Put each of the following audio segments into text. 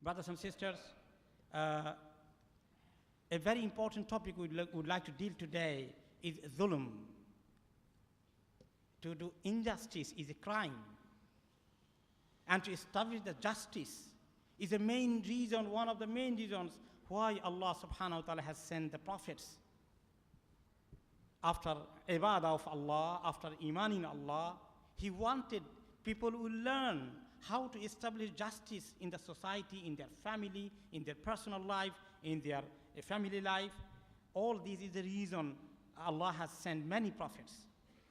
Brothers and sisters, a very important topic we would like to deal today is dhulm. To do injustice is a crime. And to establish the justice is the main reason, one of the main reasons why Allah subhanahu wa ta'ala has sent the prophets. After ibadah of Allah, after iman in Allah, He wanted people who learn how to establish justice in the society, in their family, in their personal life, in their family life. All this is the reason Allah has sent many prophets.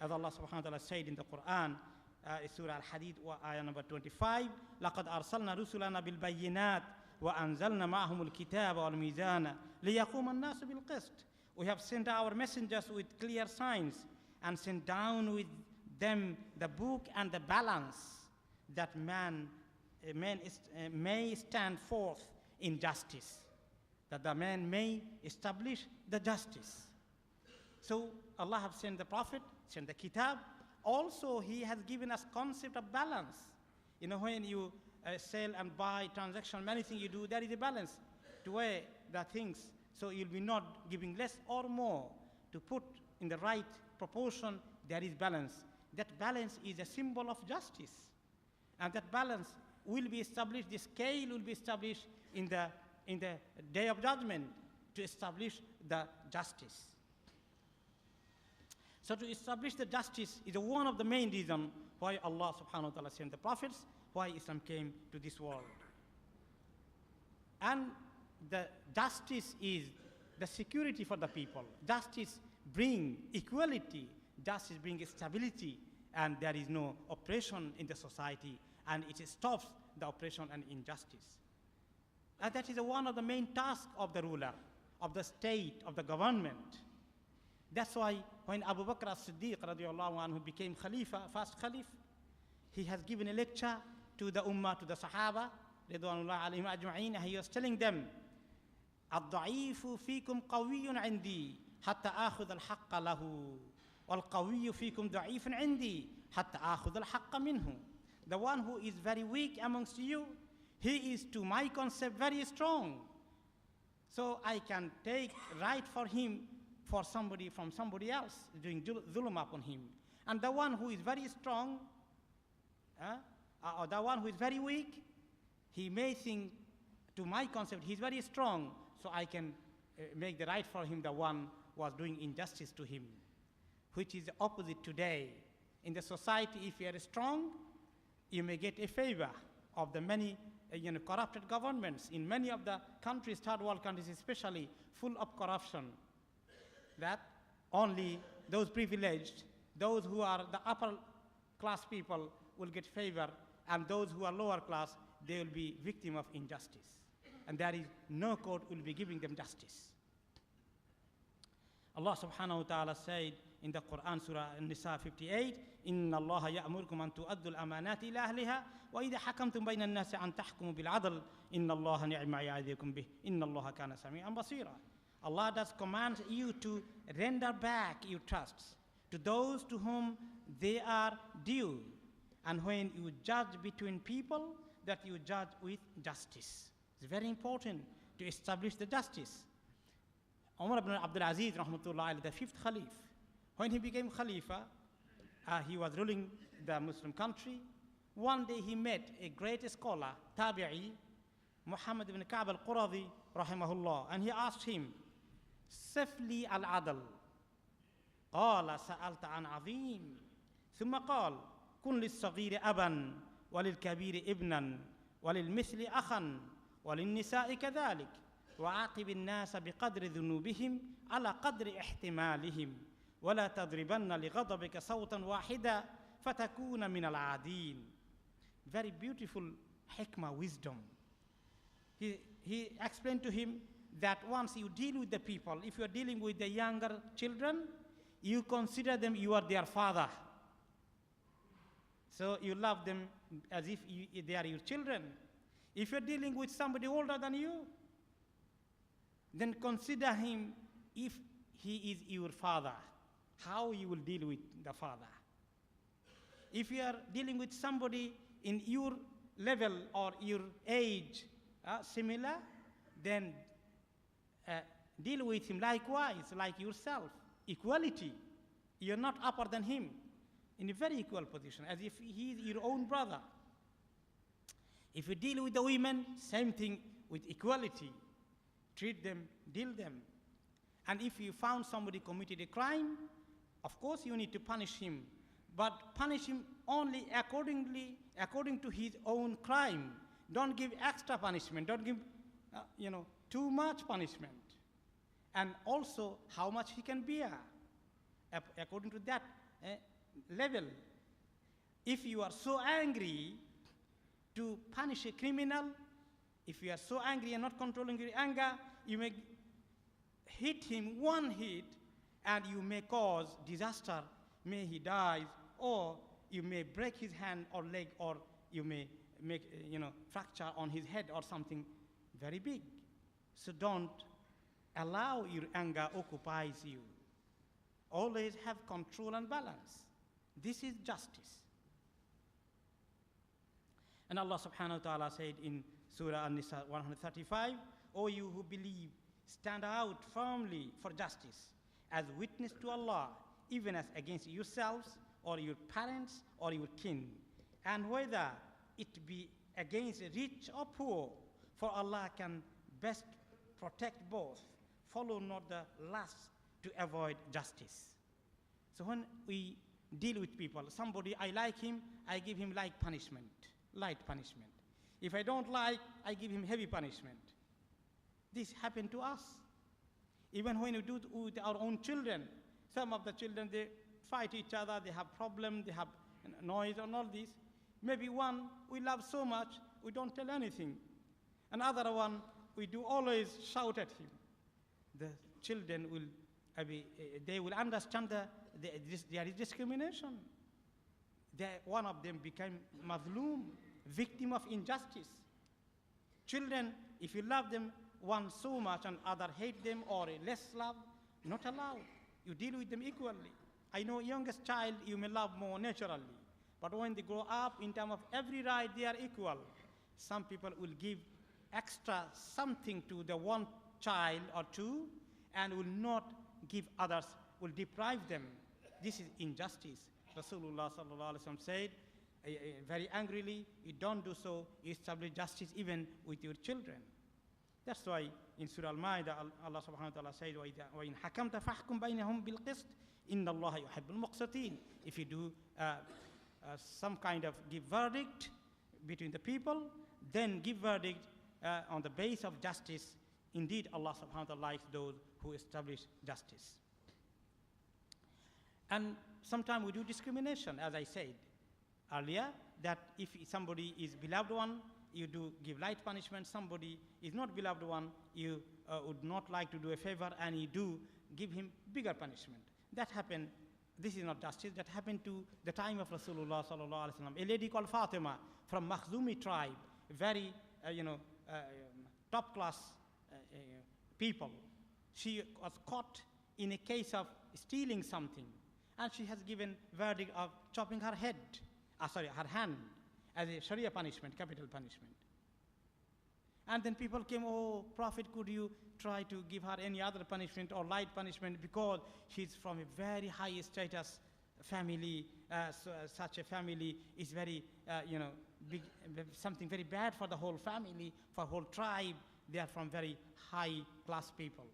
As Allah subhanahu wa ta'ala said in the Quran, Surah Al-Hadid, ayah number 25, لَقَدْ أَرْسَلْنَا رُسُلَنَا بِالْبَيِّنَاتِ وَأَنزَلْنَا مَعَهُمُ الْكِتَابَ وَالْمِيزَانَ لِيَقُومَ النَّاسُ بِالْقِسْطِ. We have sent our messengers with clear signs and sent down with them the book and the balance, that man may stand forth in justice, that the man may establish the justice. So Allah has sent the Prophet, sent the Kitab. Also, He has given us concept of balance. You know, when you sell and buy, transaction, many things you do, there is a balance to weigh the things. So you'll be not giving less or more. To put in the right proportion, there is balance. That balance is a symbol of justice. And that balance will be established, the scale will be established in the day of judgment to establish the justice. So to establish the justice is one of the main reasons why Allah subhanahu wa ta'ala sent the prophets, why Islam came to this world. And the justice is the security for the people. Justice brings equality, justice brings stability, and there is no oppression in the society, and it stops the oppression and injustice. And that is one of the main tasks of the ruler, of the state, of the government. That's why when Abu Bakr as-Siddiq radiallahu anhu became Khalifa, first Khalif, he has given a lecture to the Ummah, to the Sahaba, ridwanullah alayhim ajma'in, and he was telling them, الضعيف فيكم قوي عندي حتى آخذ الحق له والقوي فيكم ضعيف عندي حتى آخذ الحق منه. The one who is very weak amongst you, he is to my concept very strong. So I can take right for him from somebody else, doing dhulm upon him. And the one who is very strong, or the one who is very weak, he may think to my concept he's very strong, so I can make the right for him, the one who was doing injustice to him, which is the opposite today. In the society, if you are strong, you may get a favor of the many corrupted governments. In many of the countries, third world countries especially, full of corruption, that only those privileged, those who are the upper class people will get favor, and those who are lower class, they will be victim of injustice. And there is no court will be giving them justice. Allah subhanahu wa ta'ala said in the Quran, Surah An-Nisa 58, إِنَّ اللَّهَ يَأْمُرُكُمْ أَن تُؤَدُّوا الْأَمَانَاتِ إِلَى أَهْلِهَا وَإِذَا حَكَمْتُمْ بَيْنَ النَّاسِ أَن تَحْكُمُوا بِالْعَدْلِ إِنَّ اللَّهَ نِعْمَ مَا يَعِظُكُم بِهِ إِنَّ اللَّهَ كَانَ سَمِيعًا بَصِيرًا. Allah does command you to render back your trusts to those to whom they are due. And when you judge between people, that you judge with justice. It's very important to establish the justice. Umar ibn Abdul Aziz, rahmatullah, the fifth Khalif, when he became Khalifa, he was ruling the Muslim country. One day he met a great scholar, Tabi'i, Muhammad ibn Ka'b al-Quradi, rahimahullah, and he asked him, سفلي العدل قال سألت عن عظيم ثم قال كن للصغير أبا وللكبير ابنا وللمثل أخا وللنساء كذلك وعاقب الناس بقدر ذنوبهم على قدر احتمالهم ولا تضربن لغضبك صوتا واحدا فتكون من العادين. Very beautiful hikmah, wisdom. He explained to him that once you deal with the people, if you are dealing with the younger children, you consider them, you are their father. So you love them as if they are your children. If you're dealing with somebody older than you, then consider him if he is your father, how you will deal with the father. If you are dealing with somebody in your level or your age, similar, then deal with him likewise, like yourself. Equality. You're not upper than him, in a very equal position, as if he is your own brother. If you deal with the women, same thing with equality. Treat them, deal them. And if you found somebody committed a crime, of course you need to punish him, but punish him only according to his own crime. Don't give extra punishment. Don't give, too much punishment. And also how much he can bear, according to that level. If you are so angry to punish a criminal, if you are so angry and not controlling your anger, you may hit him one hit and you may cause disaster. May he die, or you may break his hand or leg, or you may make fracture on his head or something very big. So don't allow your anger occupies you. Always have control and balance. This is justice. And Allah subhanahu wa ta'ala said in Surah An-Nisa 135, O you who believe, stand out firmly for justice as witness to Allah, even as against yourselves or your parents or your kin, and whether it be against rich or poor, for Allah can best protect both. Follow not the lust to avoid justice. So when we deal with people, somebody, I like him, I give him light punishment. If I don't like, I give him heavy punishment. This happened to us. Even when we do it with our own children, some of the children, they fight each other, they have problems, they have noise and all this. Maybe one we love so much, we don't tell anything. Another one, we do always shout at him. The children they will understand there is discrimination. One of them became mazloom, victim of injustice. Children, if you love them one so much and other hate them or less love, not allowed. You deal with them equally. I know youngest child you may love more naturally, but when they grow up in terms of every right, they are equal. Some people will give extra something to the one child or two and will not give others, will deprive them. This is injustice. Rasulullah sallallahu alaihi wasallam said very angrily, you don't do so, you establish justice even with your children. That's why in Surah Al-Ma'idah, Allah subhanahu wa ta'ala said, وَإِنْ حَكَمْتَ فَحْكُمْ بَيْنَهُمْ بِالْقِسْطِ إِنَّ اللَّهَ يُحِبُّ الْمُقْسِطِينَ. If you do some kind of give verdict between the people, then give verdict on the base of justice. Indeed, Allah subhanahu wa ta'ala likes those who establish justice. And sometimes we do discrimination, as I said earlier, that if somebody is beloved one, you do give light punishment. Somebody is not beloved one, you would not like to do a favor, and you do give him bigger punishment. That happened. This is not justice. That happened to the time of Rasulullah sallallahu alaihi wasallam. A lady called Fatima from Makhzumi tribe, very top class people. She was caught in a case of stealing something, and she has given verdict of chopping her her hand, as a Sharia punishment, capital punishment. And then people came, oh, Prophet, could you try to give her any other punishment or light punishment, because she's from a very high status family. Such a family is very, big, something very bad for the whole family, for whole tribe. They are from very high class people.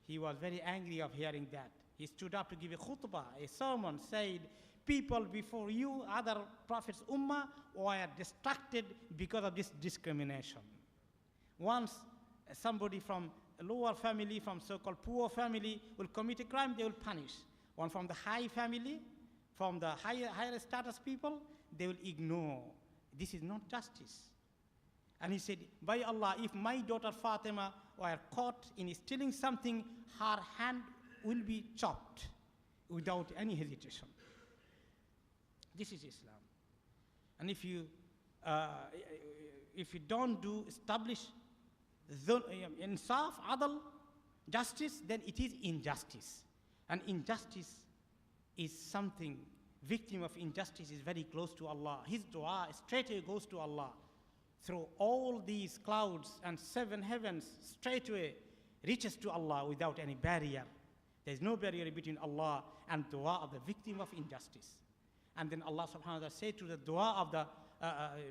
He was very angry of hearing that. He stood up to give a khutbah, a sermon, said, people before you, other prophets' ummah, were distracted because of this discrimination. Once somebody from a lower family, from so-called poor family, will commit a crime, they will punish. One from the high family, from the higher status people, they will ignore. This is not justice. And he said, by Allah, if my daughter Fatima were caught in stealing something, her hand will be chopped without any hesitation. This is Islam. And if you don't establish insaf, adl, justice, then it is injustice. And injustice is something, victim of injustice is very close to Allah. His dua straight away goes to Allah. through all these clouds and 7 heavens straightway reaches to Allah without any barrier. There is no barrier between Allah and dua of the victim of injustice. And then Allah subhanahu wa ta'ala said to the dua of the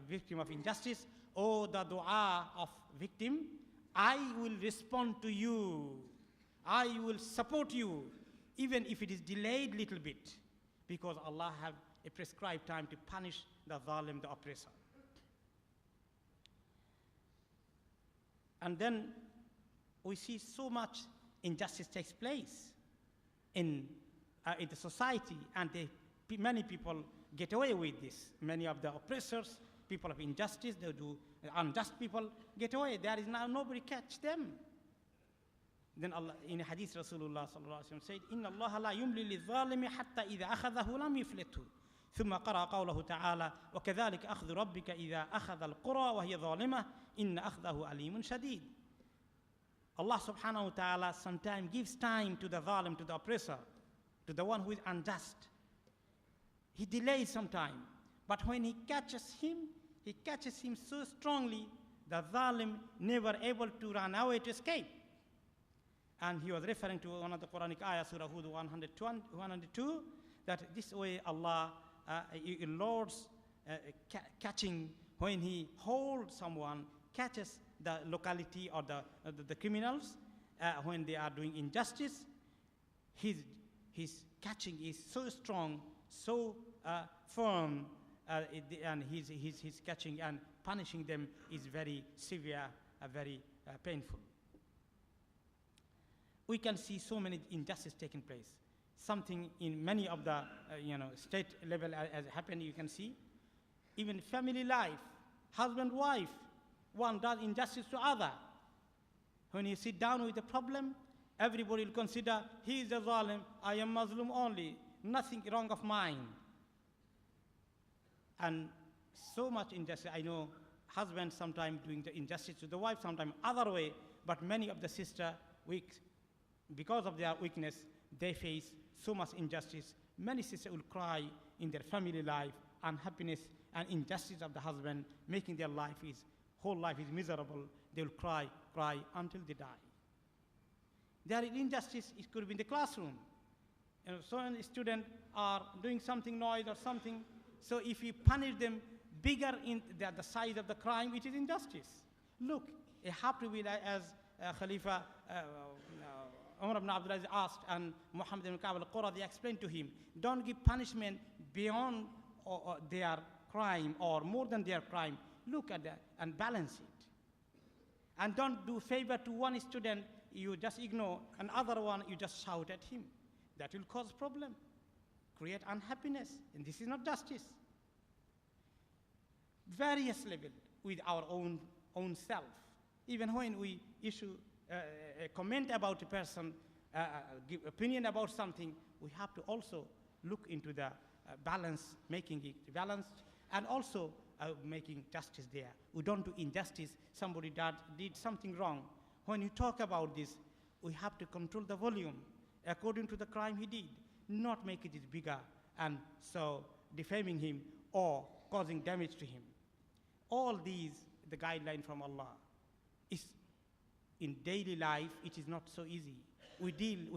victim of injustice, "Oh, the dua of victim, I will respond to you. I will support you, even if it is delayed little bit, because Allah have a prescribed time to punish the zalim, the oppressor." And then we see so much injustice takes place in the society, and many people get away with this. Many of the oppressors, people of injustice, they do unjust people get away. There is now nobody catch them. Then Allah, in a hadith, Rasulullah sallallahu alaihi wasallam said, "Inna Allah la yumli lil-zalimi hatta idha akhadhahu lam yuflithu." ثم قرأ قوله تعالى وكذلك أخذ ربك إذا أخذ القرى وهي ظالمة إن أخذه أليم شديد. Allah subhanahu wa ta'ala sometimes gives time to the zalim, to the oppressor, to the one who is unjust. He delays some time, but when he catches him so strongly, the zalim never able to run away to escape. And he was referring to one of the Quranic ayahs, Surah Hud 102, that this way Allah, Lord's catching, when he holds someone, catches the locality or the criminals when they are doing injustice. His catching is so strong, so firm, and his catching and punishing them is very severe, very painful. We can see so many injustices taking place. Something in many of the state level as happened, you can see. Even family life, husband, wife, one does injustice to other. When you sit down with a problem, everybody will consider he is a zalim, I am Muslim only, nothing wrong of mine. And so much injustice. I know husbands sometimes doing the injustice to the wife, sometimes other way, but many of the sisters, because of their weakness, they face so much injustice. Many sisters will cry in their family life, unhappiness and injustice of the husband, making their whole life is miserable. They will cry until they die. There is injustice, it could be in the classroom. So many students are doing something noise or something. So if you punish them bigger in the size of the crime, it is injustice. Look, it have to be like as Khalifa Umar ibn Abdul asked, and Muhammad ibn Ka'b al-Quradi explained to him, don't give punishment beyond their crime or more than their crime. Look at that and balance it. And don't do favor to one student, you just ignore, and other one, you just shout at him. That will cause problem, create unhappiness, and this is not justice. Various level with our own self. Even when we issue a comment about a person, give opinion about something, we have to also look into the balance, making it balanced, and also making justice there. We don't do injustice, somebody did something wrong. When you talk about this, we have to control the volume according to the crime he did, not make it bigger and so defaming him or causing damage to him. All these, the guideline from Allah, is in daily life, it is not so easy. We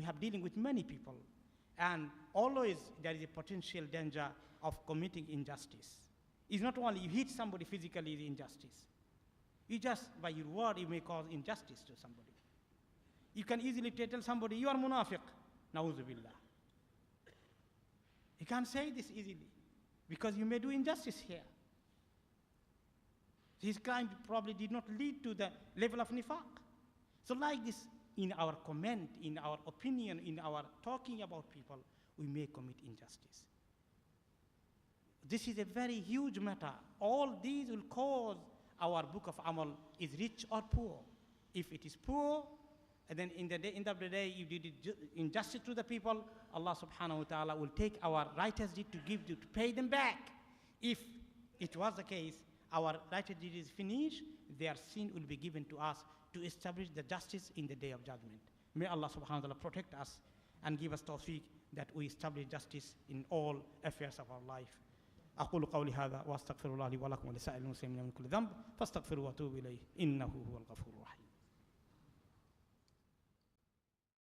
have dealing with many people, and always there is a potential danger of committing injustice. It's not only you hit somebody physically, is injustice. You just, by your word, you may cause injustice to somebody. You can easily tell somebody, you are munafiq, na'udhu billah. You can't say this easily, because you may do injustice here. His crime probably did not lead to the level of nifaq. So like this, in our comment, in our opinion, in our talking about people, we may commit injustice. This is a very huge matter. All these will cause our book of Amal is rich or poor. If it is poor, and then in the end of the day, you did injustice to the people, Allah subhanahu wa ta'ala will take our righteous deed to give you, to pay them back. If it was the case, our righteous deed is finished, their sin will be given to us to establish the justice in the day of judgment. May Allah subhanahu wa ta'ala protect us and give us tawfiq that we establish justice in all affairs of our life. أقول قولي هذا وأستغفر الله لي ولكم ولسائر المسلمين من كل ذنب فاستغفروا واتوبوا إليه إنه هو الغفور الرحيم.